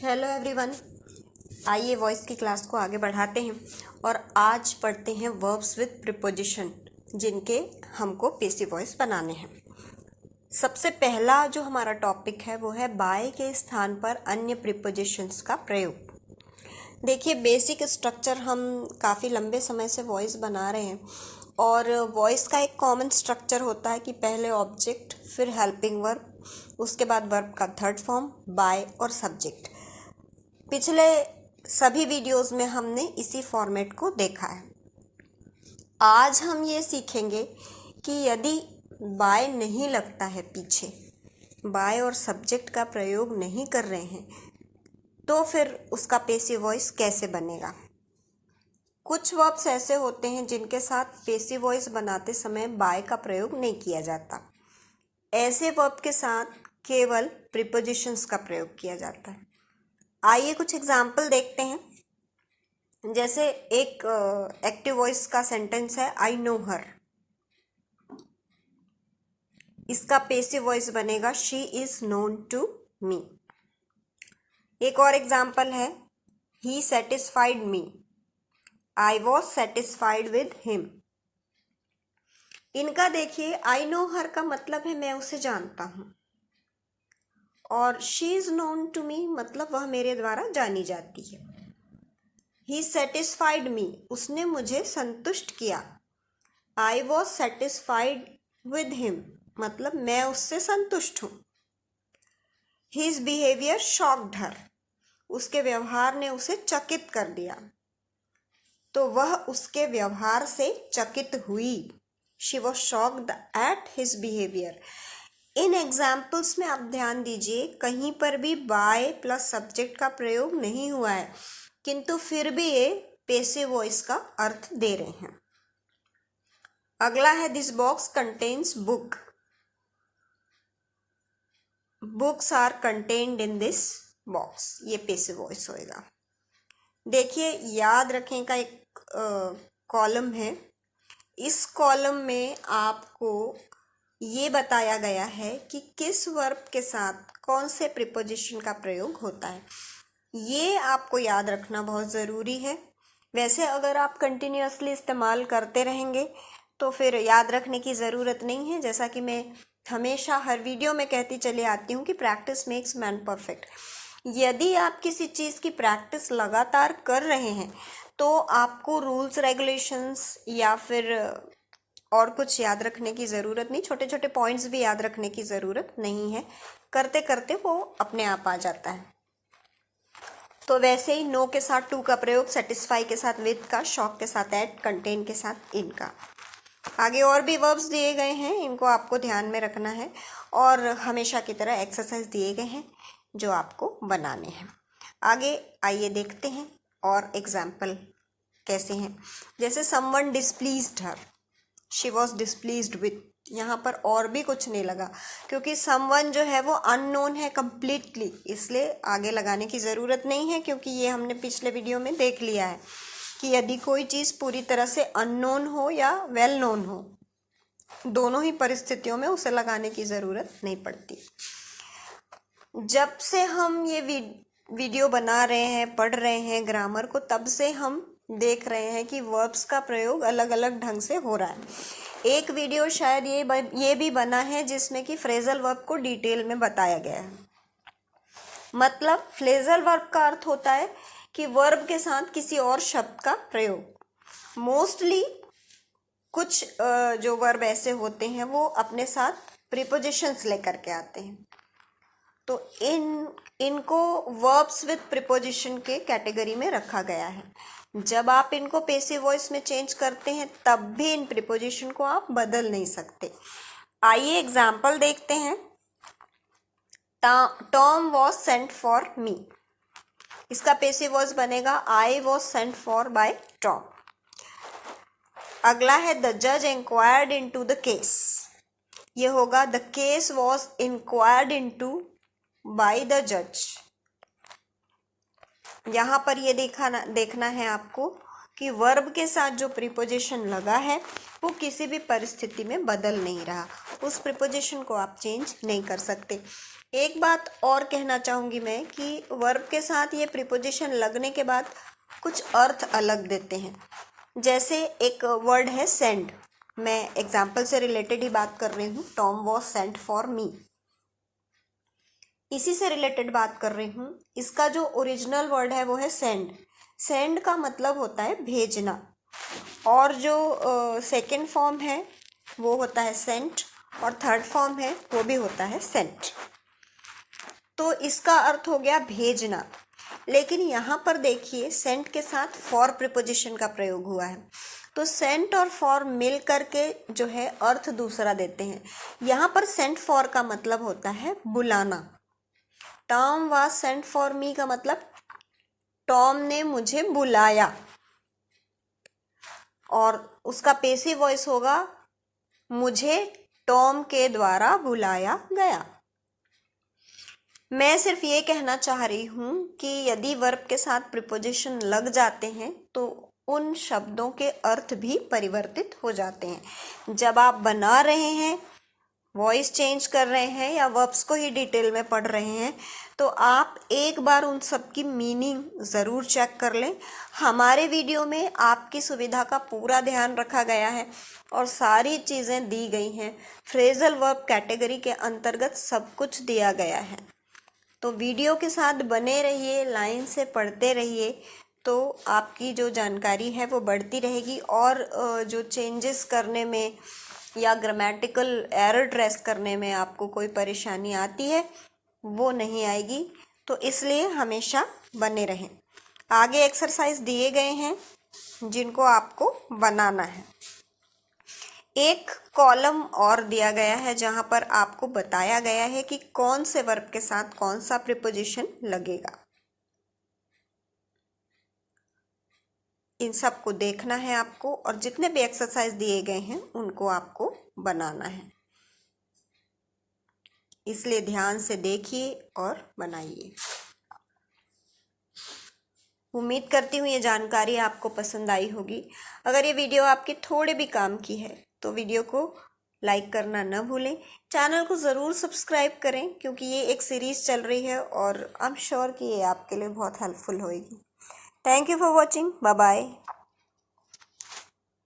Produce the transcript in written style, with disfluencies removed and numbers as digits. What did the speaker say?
Hello everyone, आइए voice की class को आगे बढ़ाते हैं और आज पढ़ते हैं वर्ब्स विद प्रीपोजिशन जिनके हमको पेसिव वॉइस बनाने हैं। सबसे पहला जो हमारा टॉपिक है वो है बाय के स्थान पर अन्य प्रीपोजिशंस का प्रयोग। देखिए, बेसिक स्ट्रक्चर हम काफ़ी लंबे समय से वॉइस बना रहे हैं और वॉइस का एक कॉमन स्ट्रक्चर होता है कि पहले ऑब्जेक्ट, फिर हेल्पिंग वर्ब, उसके बाद वर्ब का थर्ड फॉर्म बाय और सब्जेक्ट। पिछले सभी वीडियोस में हमने इसी फॉर्मेट को देखा है। आज हम ये सीखेंगे कि यदि बाय नहीं लगता है, पीछे बाय और सब्जेक्ट का प्रयोग नहीं कर रहे हैं, तो फिर उसका पेसिव वॉइस कैसे बनेगा। कुछ वर्ब्स ऐसे होते हैं जिनके साथ पेसिव वॉइस बनाते समय बाय का प्रयोग नहीं किया जाता। ऐसे वर्ब के साथ केवल प्रीपोजिशंस का प्रयोग किया जाता है। आइए कुछ एग्जाम्पल देखते हैं। जैसे एक एक्टिव वॉइस का सेंटेंस है, आई नो हर। इसका पेसिव वॉइस बनेगा she is known to me. एक और एग्जाम्पल है, he satisfied me, I was satisfied with him. इनका देखिए, आई नो हर का मतलब है मैं उसे जानता हूं और she is known to me मतलब वह मेरे द्वारा जानी जाती है। ही सेटिस्फाइड मी, उसने मुझे संतुष्ट किया। आई वॉज सेटिस्फाइड विद हिम मतलब मैं उससे संतुष्ट हूं। हिज बिहेवियर शॉक्ड हर, उसके व्यवहार ने उसे चकित कर दिया, तो वह उसके व्यवहार से चकित हुई। She was shocked at his behaviour. In examples में आप ध्यान दीजिए, कहीं पर भी बाय प्लस सब्जेक्ट का प्रयोग नहीं हुआ है, किंतु फिर भी ये पेसिव वॉइस का अर्थ दे रहे हैं। अगला है, this box contains book, books are contained in this box, ये पेसिव वॉइस होएगा। देखिए, याद रखें का एक कॉलम है। इस कॉलम में आपको ये बताया गया है कि किस वर्ब के साथ कौन से प्रीपोजिशन का प्रयोग होता है। ये आपको याद रखना बहुत ज़रूरी है। वैसे अगर आप कंटिन्यूअसली इस्तेमाल करते रहेंगे तो फिर याद रखने की ज़रूरत नहीं है। जैसा कि मैं हमेशा हर वीडियो में कहती चली आती हूँ कि प्रैक्टिस मेक्स मैन परफेक्ट। यदि आप किसी चीज़ की प्रैक्टिस लगातार कर रहे हैं तो आपको रूल्स रेगुलेशंस या फिर और कुछ याद रखने की ज़रूरत नहीं, छोटे छोटे पॉइंट्स भी याद रखने की ज़रूरत नहीं है। करते करते वो अपने आप आ जाता है। तो वैसे ही नो के साथ टू का प्रयोग, सेटिस्फाई के साथ विद का, शॉक के साथ एट, कंटेन के साथ इन का। आगे और भी वर्ब्स दिए गए हैं, इनको आपको ध्यान में रखना है और हमेशा की तरह एक्सरसाइज दिए गए हैं जो आपको बनाने हैं। आगे आइए देखते हैं और एग्जाम्पल कैसे हैं। जैसे someone displeased her, she was displeased with. यहाँ पर और भी कुछ नहीं लगा क्योंकि समवन जो है वो अननोन है कंप्लीटली, इसलिए आगे लगाने की ज़रूरत नहीं है क्योंकि ये हमने पिछले वीडियो में देख लिया है कि यदि कोई चीज़ पूरी तरह से अननोन हो या वेल नोन हो, दोनों ही परिस्थितियों में उसे लगाने की ज़रूरत नहीं पड़ती। जब से हम ये वीडियो बना रहे हैं, पढ़ रहे हैं ग्रामर को, तब से हम देख रहे हैं कि वर्ब्स का प्रयोग अलग अलग ढंग से हो रहा है। एक वीडियो शायद ये भी बना है जिसमें कि फ्रेजल वर्ब को डिटेल में बताया गया है। मतलब फ्रेजल वर्ब का अर्थ होता है कि वर्ब के साथ किसी और शब्द का प्रयोग। मोस्टली कुछ जो वर्ब ऐसे होते हैं वो अपने साथ प्रीपोजिशंस लेकर के आते हैं, तो इनको वर्ब्स विद प्रीपोजिशन के कैटेगरी में रखा गया है। जब आप इनको पेसिव वॉइस में चेंज करते हैं तब भी इन प्रीपोजिशन को आप बदल नहीं सकते। आइए एग्जाम्पल देखते हैं। Tom was sent for me, इसका पेसिव वॉइस बनेगा I was sent for bye Tom. अगला है, द जज इंक्वायर्ड इनटू द केस, ये होगा the case was inquired into by the जज। यहाँ पर ये देखना है आपको कि वर्ब के साथ जो प्रीपोजिशन लगा है वो किसी भी परिस्थिति में बदल नहीं रहा, उस प्रीपोजिशन को आप चेंज नहीं कर सकते। एक बात और कहना चाहूँगी मैं कि वर्ब के साथ ये प्रीपोजिशन लगने के बाद कुछ अर्थ अलग देते हैं। जैसे एक वर्ड है सेंड, मैं एग्जाम्पल से रिलेटेड ही बात कर रही हूँ। Tom was sent for me, इसी से रिलेटेड बात कर रही हूँ। इसका जो ओरिजिनल वर्ड है वो है सेंड। सेंड का मतलब होता है भेजना, और जो सेकेंड फॉर्म है वो होता है सेंट, और थर्ड फॉर्म है वो भी होता है सेंट। तो इसका अर्थ हो गया भेजना। लेकिन यहाँ पर देखिए सेंट के साथ फॉर प्रीपोजिशन का प्रयोग हुआ है, तो सेंट और फॉर मिल करके जो है अर्थ दूसरा देते हैं। यहाँ पर सेंट फॉर का मतलब होता है बुलाना। Tom was sent for me का मतलब टॉम ने मुझे बुलाया, और उसका पेसिव वॉइस होगा मुझे टॉम के द्वारा बुलाया गया। मैं सिर्फ ये कहना चाह रही हूँ कि यदि वर्ब के साथ प्रीपोजिशन लग जाते हैं तो उन शब्दों के अर्थ भी परिवर्तित हो जाते हैं। जब आप बना रहे हैं, वॉइस चेंज कर रहे हैं, या वर्ब्स को ही डिटेल में पढ़ रहे हैं, तो आप एक बार उन सब की मीनिंग ज़रूर चेक कर लें। हमारे वीडियो में आपकी सुविधा का पूरा ध्यान रखा गया है और सारी चीज़ें दी गई हैं। फ्रेजल वर्ब कैटेगरी के अंतर्गत सब कुछ दिया गया है। तो वीडियो के साथ बने रहिए, लाइन से पढ़ते रहिए, तो आपकी जो जानकारी है वो बढ़ती रहेगी, और जो चेंजेस करने में या ग्रामेटिकल एरर ट्रेस करने में आपको कोई परेशानी आती है वो नहीं आएगी। तो इसलिए हमेशा बने रहें। आगे एक्सरसाइज दिए गए हैं जिनको आपको बनाना है। एक कॉलम और दिया गया है जहां पर आपको बताया गया है कि कौन से वर्ब के साथ कौन सा प्रीपोजिशन लगेगा। इन सब को देखना है आपको, और जितने भी एक्सरसाइज दिए गए हैं उनको आपको बनाना है। इसलिए ध्यान से देखिए और बनाइए। उम्मीद करती हूँ ये जानकारी आपको पसंद आई होगी। अगर ये वीडियो आपके थोड़े भी काम की है तो वीडियो को लाइक करना न भूलें। चैनल को ज़रूर सब्सक्राइब करें, क्योंकि ये एक सीरीज़ चल रही है और आई एम श्योर कि ये आपके लिए बहुत हेल्पफुल होगी। Thank you for watching. Bye bye.